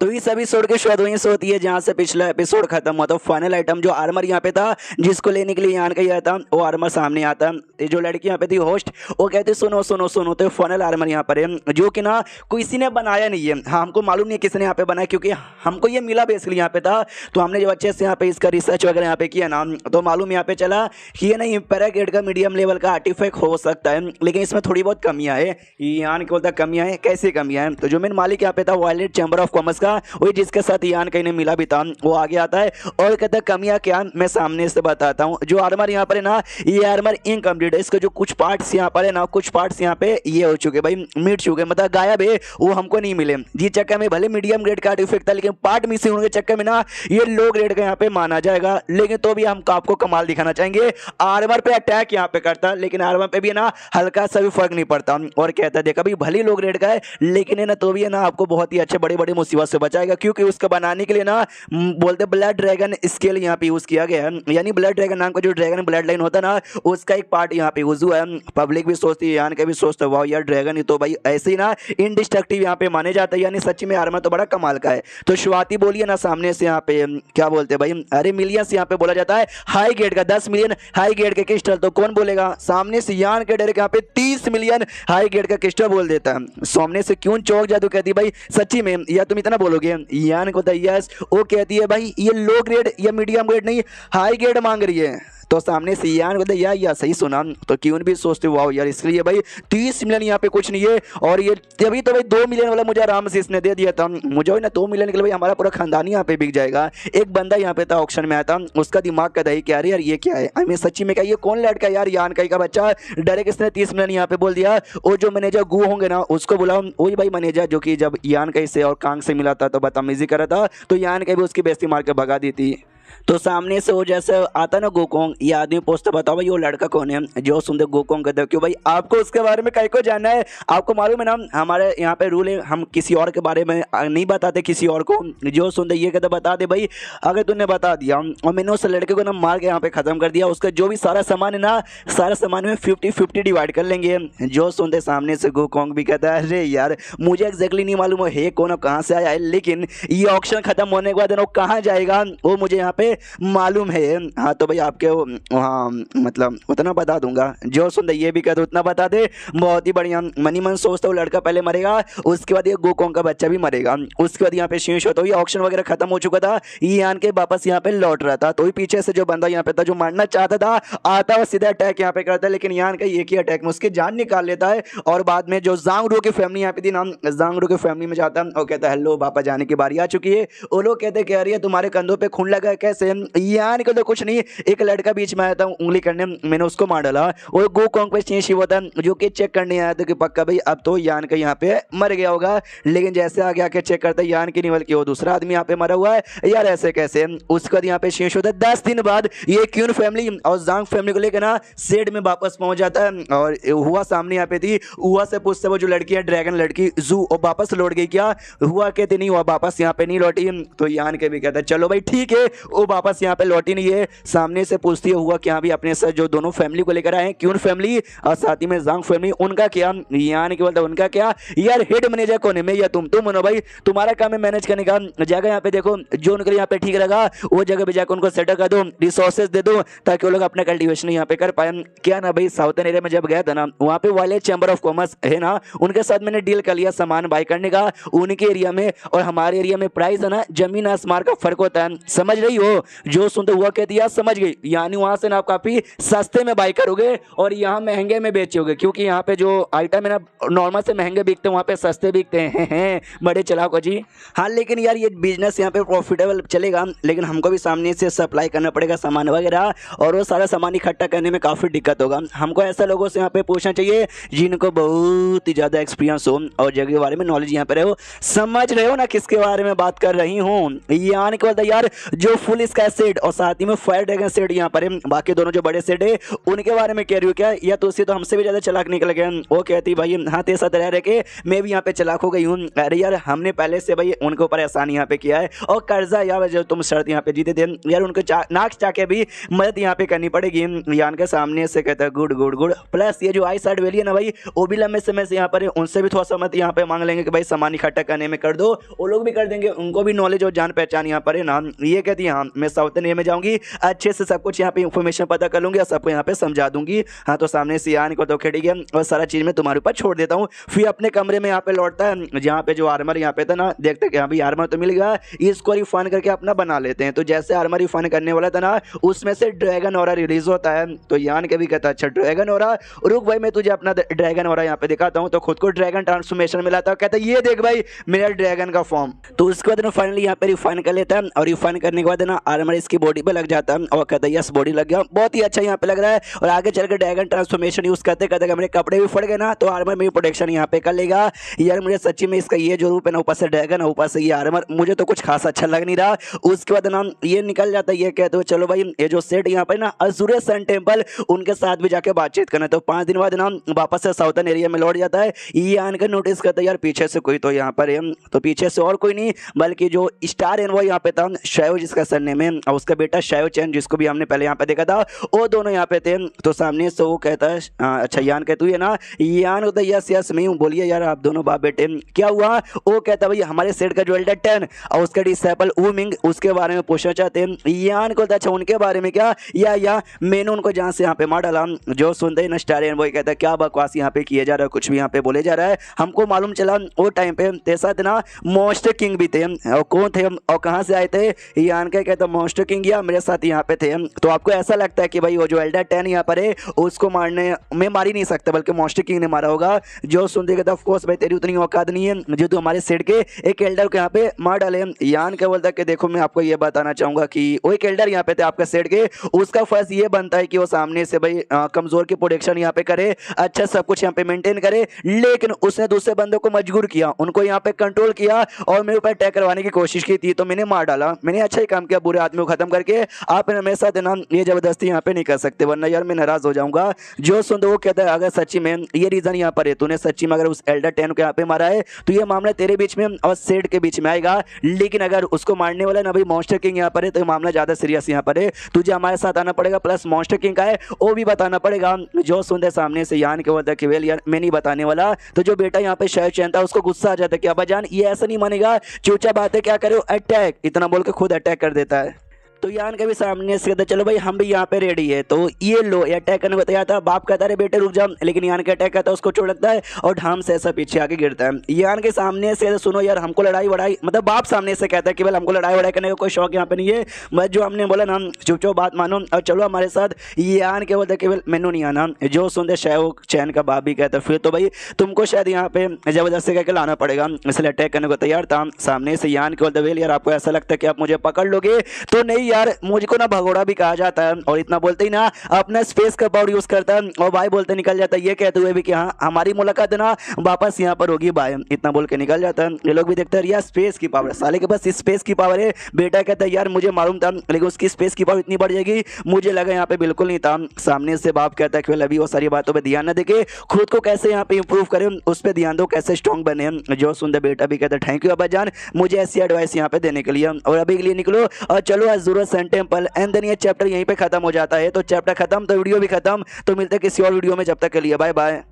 तो इस एपिसोड की शुरुआत वहीं से होती है जहां से पिछला एपिसोड खत्म हुआ। तो फाइनल आइटम जो आर्मर यहाँ पे था जिसको लेने के लिए यान का था वो आर्मर सामने आता। तो जो लड़की यहाँ पे थी होस्ट वो कहती सुनो सुनो सुनो। तो फाइनल आर्मर यहाँ पर है जो कि ना किसी ने बनाया नहीं है। हाँ, हमको मालूम नहीं है किसने यहाँ पे बनाया क्योंकि हमको ये मिला बेसिकली यहाँ पे था। तो हमने जब अच्छे से यहाँ पे इसका रिसर्च वगैरह यहाँ पे किया ना तो मालूम यहाँ पे चला कि ये नहीं पैराग्रेड का मीडियम लेवल का आर्टिफैक्ट हो सकता है, लेकिन इसमें थोड़ी बहुत कमियां है। यान क्या बोलता कमियां है, कैसे कमियां हैं? तो जो मेन मालिक यहाँ पे था वायलेट चैम्बर ऑफ कॉमर्स का, वही जिसके साथ यान कहीं ने मिला भी था, वो आगे आता है और कहता है कमियां क्या मैं सामने से बताता हूँ। जो आर्मर यहाँ पर है ना ये आर्मर इनकम्प्लीट है। इसका जो कुछ पार्ट्स यहाँ पर है ना कुछ पार्ट्स यहाँ पे ये हो चुके भाई, मिट चुके, मतलब गायब है, वो हमको नहीं मिले। जी चक्कर में भले मीडियम ग्रेड का आर्टिफैक्ट था लेकिन पार्ट मिसिंग होने के चक्कर में ना ये लो ग्रेड का यहाँ पे माना जाएगा। लेकिन तो भी हम आपको कमाल दिखाना चाहेंगे, आर्मर पे अटैक यहाँ पे करता लेकिन आर्मर पे भी ना हल्का सा भी फर्क नहीं पड़ता। और कहता देखा भाई भले लो ग्रेड का है लेकिन है ना तो भी है ना आपको बहुत ही अच्छे बड़े बड़े मुसीबत से बचाएगा, क्योंकि उसका बनाने के लिए ना बोलते ब्लड ड्रैगन स्केल यहाँ पे यूज किया गया है। यानी ब्लड ड्रैगन नाम का जो ड्रैगन ब्लड लाइन होता है ना उसका एक पार्ट यहाँ पे यूज हुआ है। पब्लिक भी सोचती है, यान के भी सोचते वाह यार ड्रैगन ही तो भाई ऐसे ही ना इनडिस्ट्रक्टिव यहाँ पे माने जाता है, यानी सच्ची में आर्मर तो बड़ा कमाल का है। तो शुरुआती बोलिए ना सामने से यहाँ पे क्या बोलते हैं भाई, अरे मिलियंस यहाँ पे बोला जाता है हाई ग्रेड का 10 मिलियन हाई ग्रेड के क्रिस्टल, तो कौन बोलेगा सामने से यान के डायरेक्ट यहाँ पे 30 मिलियन हाई ग्रेड का क्रिस्टल बोल देता है। सामने से क्यों चौक जादू कहती भाई सच्ची में या तुम इतना बोलोगे? यान को यस वो कहती है भाई ये लो ग्रेड या मीडियम ग्रेड नहीं हाई ग्रेड मांग रही है। तो सामने से यान बोलते या सही सुना। तो क्यों भी सोचते वाओ यार इसके लिए भाई 30 मिलियन यहाँ पे कुछ नहीं है। और ये तभी तो भाई 2 मिलियन वाला मुझे आराम से इसने दे दिया था, मुझे ना 2 मिलियन के लिए भाई हमारा पूरा खानदान यहाँ पे बिक जाएगा। एक बंदा यहाँ पे था ऑक्शन में आया था, उसका दिमाग का दही क्या यार ये क्या है, आई मीन सच्ची में क्या ये कौन लड़का यार यान का बच्चा डायरेक्ट इसने 30 मिलियन यहाँ पे बोल दिया। और जो मैनेजर गु होंगे ना उसको बुलाओ, वही भाई मैनेजर जो कि जब यान का से और कांग से मिला था तो बदतमीजी करा था तो यान का भी उसकी बेइज्जती मार के भगा दी थी। तो सामने से वो जैसे आता ना गोकोंग, ये आदमी पूछता बताओ भाई वो लड़का कौन है? जो सुनते गोकोंग कहते क्यों भाई आपको उसके बारे में कहीं को जानना है? आपको मालूम है ना हमारे यहाँ पे रूल है हम किसी और के बारे में नहीं बताते किसी और को। जो सुनते ये कहते बता दे भाई, अगर तूने बता दिया और मैंने उस लड़के को ना मार के यहाँ पे खत्म कर दिया, उसका जो भी सारा सामान है ना सारा सामान में 50-50 डिवाइड कर लेंगे। जो सुनते सामने से गोकोंग भी कहता है अरे यार मुझे एग्जैक्टली नहीं मालूम है कौन कहाँ से आया है, लेकिन ये ऑक्शन खत्म होने के बाद वो कहाँ जाएगा वो मुझे यहाँ पे मालूम है। हाँ तो भाई आपके हाँ मतलब उतना बता दूंगा। जो सुनते ये भी कहते उतना बता दे, बहुत ही बढ़िया। मनी मन सोचता वो लड़का पहले मरेगा उसके बाद ये गोकोंग का बच्चा भी मरेगा। उसके बाद यहाँ पे शीश होता ये ऑक्शन वगैरह खत्म हो चुका था, ये आन के वापस यहाँ पे लौट रहा था। तो पीछे से जो बंदा यहाँ पे था जो मारना चाहता था आता है सीधा अटैक यहाँ पे करता है, लेकिन यान का एक ही अटैक में उसकी जान निकाल लेता है। और बाद में जो जांगरू की फैमिली यहाँ पे थी ना जांगरू की फैमिली में जाता है और कहता है हेलो पापा जाने की बारी आ चुकी है। वो लोग कहते कह रही है तुम्हारे कंधों पे खून लगा कैसे? यान को तो कुछ नहीं, एक लड़का बीच में आया था उंगली करने, मैंने उसको मार डाला। और गोकोंग पे चेंज होता जो कि चेक करने आया था कि पक्का भाई अब तो यान का यहाँ पे मर गया होगा, लेकिन जैसे आगे आके चेक करता यान की नहीं बल्कि वो दूसरा आदमी यहाँ पे मरा हुआ है यार ऐसे कैसे। उसके बाद यहाँ पे शेष होता है 10 दिन बाद ये क्यून फैमिली और जांग फैमिली को लेकर ना सेड में वापस पहुंच जाता है। और हुआ सामने यहाँ पे थी, हुआ से पूछते वो जो लड़की है ड्रैगन लड़की जू और वापस लौट गई क्या? हुआ कहते नहीं हुआ वापस यहाँ पे नहीं लौटी। तो यान के भी कहता है चलो भाई ठीक है वो वापस यहाँ पे लौटी नहीं है। सामने से पूछती है हुआ क्या भी अपने साथ जो दोनों फैमिली को लेकर आए क्यून फैमिली और साथ ही में जांग फैमिली उनका क्या? यान के बोलता उनका क्या यार हेड मैनेजर कौन है? मैं या तुम हो भाई, तुम्हारा काम है मैनेज करने का। जगह यहाँ पे देखो जो उनके लिए यहाँ पे ठीक रहेगा वो जगह पे जाकर उनको सेटल कर दो, रिसोर्सेज दे दो ताकि वो लोग अपना कल्टीवेशन यहाँ पे कर पाए। क्या ना भाई साउथर्न एरिया में जब गया था ना वहाँ पे वायलेट चैम्बर ऑफ कॉमर्स है ना उनके साथ मैंने डील कर लिया सामान बाय करने का। उनके एरिया में और हमारे एरिया में प्राइस है ना जमीन आसमान का फर्क होता है, समझ रही हो? जो सुनते हुआ कहती है समझ गई, यानी वहां से ना आप काफी सस्ते में बाई करोगे और यहाँ महंगे में बेचोगे, क्योंकि यहाँ पे जो आइटम है ना नॉर्मल से महंगे बिकते हैं वहाँ पे सस्ते बिकते हैं। बड़े चलाक हो जी। हाँ लेकिन यार ये बिजनेस यहाँ पे प्रॉफिटेबल चलेगा, लेकिन हमको भी सामने से सप्लाई करना पड़ेगा सामान वगैरह और वो सारा सामान इकट्ठा करने में काफी दिक्कत होगा। हमको ऐसा लोगों से यहाँ पे पूछना चाहिए जिनको बहुत ही ज्यादा एक्सपीरियंस हो और जगह के बारे में नॉलेज यहाँ पे रहे हो। समझ रहे हो ना किसके बारे में बात कर रही हूँ? यान के बोलता यार जो फुल स्काई सेट और साथ ही में फायर ड्रैगन सेट यहाँ पर है। बाकी दोनों जो बड़े सेट है उनके बारे में कह रही हूँ क्या, या तो उससे तो हमसे भी ज्यादा चालाक निकल गए। वो कहती भाई हाँ तेरे साथ रह रहे के मैं भी यहाँ पे चालाक हो गई हूँ। अरे यार हमने पहले से भाई उनके ऊपर एहसान यहाँ पे किया है और कर्जा यार जो तुम शर्त यहाँ पे जीते थे यार उनको नाक चाके भी मदद यहाँ पे करनी पड़ेगी। यान के सामने से कहता है गुड गुड गुड। प्लस ये जो आई साइड वैली है ना भाई वो भी लंबे समय से यहाँ पर उनसे भी थोड़ा सा मत यहाँ पे मांग लेंगे कि भाई सामान इकट्ठा करने में कर दो, वो लोग भी कर देंगे, उनको भी नॉलेज और जान पहचान यहाँ पर है ना। ये कहती है हाँ मैं साउथ इंडिया में जाऊंगी अच्छे से सब कुछ यहाँ पे इन्फॉर्मेशन पता कर लूंगी और सबको यहाँ पे समझा दूंगी। हाँ तो सामने से यान को तो खड़ी गया और सारा चीज मैं तुम्हारे ऊपर छोड़ देता हूँ। फिर अपने कमरे में यहाँ पे लौटता है जहाँ पे जो आर्मर यहाँ पे था ना, देखते कि हाँ भाई आर्मर तो मिल गया, इसको रिफाइन करके अपना बना लेते हैं। तो जैसे आर्मर रिफाइन करने वाला था ना उसमें से ड्रैगन ऑरा रिलीज होता है। तो यान के भी कहता अच्छा ड्रैगन ऑरा, रुक भाई मैं तुझे अपना ड्रैगन ऑरा यहाँ पे दिखाता हूँ। तो खुद को ड्रैगन ट्रांसफॉर्मेशन मिला था, कहता ये देख भाई मेरा ड्रैगन का फॉर्म। तो उसके बाद फाइनली यहाँ पे रिफाइन कर लेता है और रिफाइन करने के बाद ना आर्मर इसकी बॉडी पे लग जाता है और कहता है यस बॉडी लग गया, बहुत ही अच्छा यहाँ पे लग रहा है। और आगे चल के ड्रैगन ट्रांसफॉर्मेशन यूज करते करते मेरे कपड़े भी फट गए ना तो आर्मर में प्रोटेक्शन यहाँ पे कर लेगा। यार मुझे सच्ची में इसका ये जो रूप है ना, ऊपर से ड्रैगन ऊपर से ये आर्मर, मुझे तो कुछ खास अच्छा लग नहीं रहा। उसके बाद ना ये निकल जाता है, ये कहते हो चलो भाई ये जो सेट यहाँ पे ना अज़ूर सन टेम्पल उनके साथ भी जाके बातचीत करना। तो 5 दिन बाद ना वापस से साउथर्न एरिया में लौट जाता है। ये आनकर नोटिस करता है यार पीछे से कोई तो यहाँ पर है। तो पीछे से और कोई नहीं बल्कि जो स्टार है वो यहाँ पे था, शायो जिसका सरनेम है और उसका बेटा शायो चैन जिसको भी हमने पहले यहाँ पे देखा था, वो दोनों यहाँ पे थे। तो सामने से वो कहता है अच्छा यान कहते हुए ना, यान होता है यस यस मैं हूँ, बोलिए यार आप दोनों बाप बेटे क्या हुआ। वो कहता भाई हमारे सेट का जो एल्डर 10 और उसका डिसेबल वूमिंग उसके बारे में पूछना चाहते हैं। यान को अच्छा उनके बारे में क्या, या मैंने उनको जहाँ से यहाँ पे मार डाला। जो सुनते ही ना स्टारियन वो कहता है क्या बकवास यहाँ पे किया जा रहा है, कुछ भी यहाँ पे बोले जा रहा है, हमको मालूम चला वो टाइम पे तेरे साथ ना मॉन्स्टर किंग भी थे। और कौन थे और कहाँ से आए थे। यान का कहता मॉन्स्टर किंग या मेरे साथ यहाँ पे थे। तो आपको ऐसा लगता है कि भाई वो जो एल्डर 10 यहाँ पर है उसको मारने में मार ही नहीं सकता बल्कि मॉन्स्टर किंग ने मारा होगा। जो सुनते कहता ऑफ कोर्स भाई तेरी उतनी औकात नहीं है जो तू हमारे सेट के एक एल्डर को यहाँ पे मार डाले। यान क्या बोलता है कि देखो मैं आपको ये बताना चाहूंगा कि वो एक एल्डर यहाँ पे थे आपका सेट के, उसका फर्ज ये बनता है कि वो सामने से भाई कमजोर की प्रोटेक्शन यहाँ पे करे, अच्छा सब कुछ यहाँ पे मेंटेन करे। लेकिन उसने दूसरे बंदों को मजबूर किया, उनको यहाँ पे कंट्रोल किया और मेरे ऊपर अटैक करवाने की कोशिश की थी। तो मैंने मार डाला, मैंने अच्छा ही काम किया बुरे आदमी को खत्म करके। आप मेरे साथ ना ये जबरदस्ती यहाँ पे नहीं कर सकते वरना यार मैं नाराज हो जाऊंगा। जो सुन दो वो कहता है अगर सच्ची में ये रीजन यहाँ पर है, तूने सच्ची में अगर उस एल्डर 10 को यहाँ पे मारा है तो ये मामला तेरे बीच में और सेट के बीच में आएगा। लेकिन अगर उसको मारने वाला ना भाई मॉन्स्टर किंग यहाँ पर है तो ये मामला ज्यादा सीरियस यहाँ पर है, तुझे हमारे साथ आना पड़ेगा प्लस मॉन्स्टर किंग का है वो भी बताना पड़ेगा। जो सुनते सामने से यान के बोलता कि वेल यार मैं नहीं बताने वाला। तो जो बेटा यहाँ पे शायद चैन था उसको गुस्सा आ जाता है कि अब्बा जान ये ऐसा नहीं मानेगा, चूचा बातें क्या करे अटैक, इतना बोल के खुद अटैक कर देता है। तो यान के भी सामने से कहता चलो भाई हम भी यहाँ पे रेडी है। तो ये लो अटैक करने को तैयार था, बाप कहता है बेटे रुक जाओ, लेकिन यान के अटैक करता है उसको चोट लगता है और ढाम से ऐसा पीछे आके गिरता है। यान के सामने से सुनो यार हमको लड़ाई वड़ाई मतलब बाप सामने से कहता है कि भाई हमको लड़ाई वड़ाई करने का कोई शौक यहाँ पे नहीं है, बस जो हमने बोला ना चुप बात मानो और चलो हमारे साथ। यान के बोलते केवल मैनू नहीं आना। जो सुनते शायद चैन का बाप भी कहता फिर तो भाई तुमको शायद यहाँ पे जबरदस्ती करके लाना पड़ेगा, इसलिए अटैक करने को तैयार था। सामने से यान के बोलते वेल यार आपको ऐसा लगता है कि आप मुझे पकड़ लोगे, तो नहीं यार मुझको ना भगोड़ा भी कहा जाता है। और इतना बोलते ही ना अपना स्पेस का पावर यूज करता है और भाई बोलते निकल जाता है, ये कहते हुए भी कि हाँ हमारी मुलाकात ना वापस यहाँ पर होगी भाई, इतना बोल के निकल जाता है। ये लोग भी देखते हैं यार स्पेस की पावर, साले के पास स्पेस की पावर है। बेटा कहता है यार मुझे मालूम था लेकिन उसकी स्पेस की पावर इतनी बढ़ जाएगी मुझे लगा यहाँ पे बिल्कुल नहीं था। सामने से बाप कहता है कि अभी वो सारी बातों पर ध्यान न देके खुद को कैसे यहाँ पे इंप्रूव करें उस पर ध्यान दो, कैसे स्ट्रॉन्ग बने। जो सुनते बेटा भी कहता है थैंक यू अब्बा जान मुझे ऐसी एडवाइस यहाँ पे देने के लिए, और अभी के लिए निकलो और चलो azure sun temple. And then ये चैप्टर यहीं पे खत्म हो जाता है। तो चैप्टर खत्म तो वीडियो भी खत्म। तो मिलते हैं किसी और वीडियो में, जब तक के लिए बाय बाय।